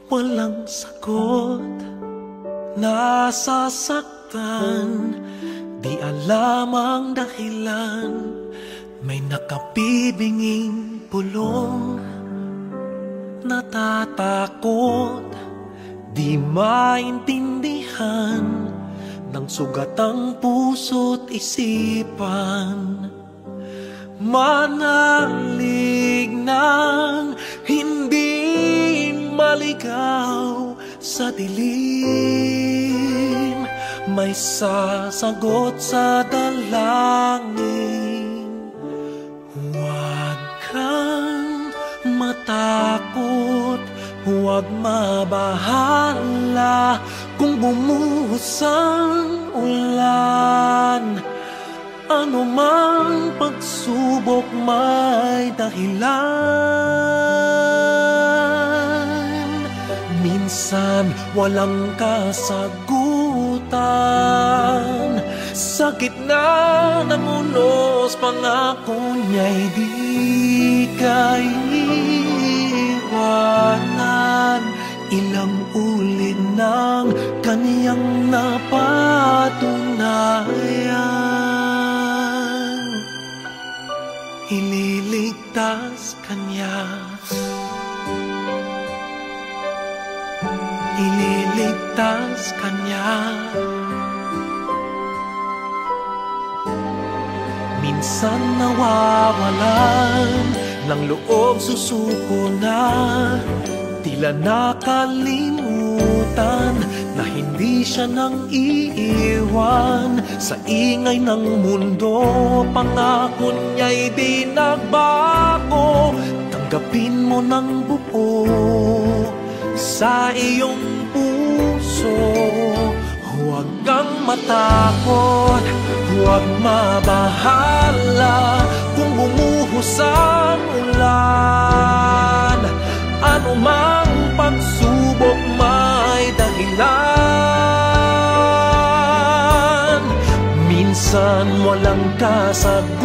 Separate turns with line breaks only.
walang sagot. Nasasaktan, di alam ang dahilan. May nakabibinging pulong, natatakot, di maintindihan ng sugat ang puso't isipan. Manalig ng hindi maligaw sa dilim, may sasagot sa dalangin. Huwag kang matakot, huwag mabahala kung bumuhos ang ulan. Ano mang pagsubok may dahilan. Minsan walang kasagutan, sa gitna ng unos pangako niya'y di kaiiwanan. Ilang ulit ng kaniyang napatunayan, ililigtas kanya, ililigtas kanya. Minsan nawawalan ng loob, susuko na, tila nakalimutan na hindi siya nang iiwan. Sa ingay ng mundo, pangako niya'y di nagbago. Tanggapin mo ng buo sa iyong puso. Huwag kang matakot, huwag mabahala kung bumuhos ang ulan. Ano mang pagsubok may dahilan. Minsan walang kasagutan,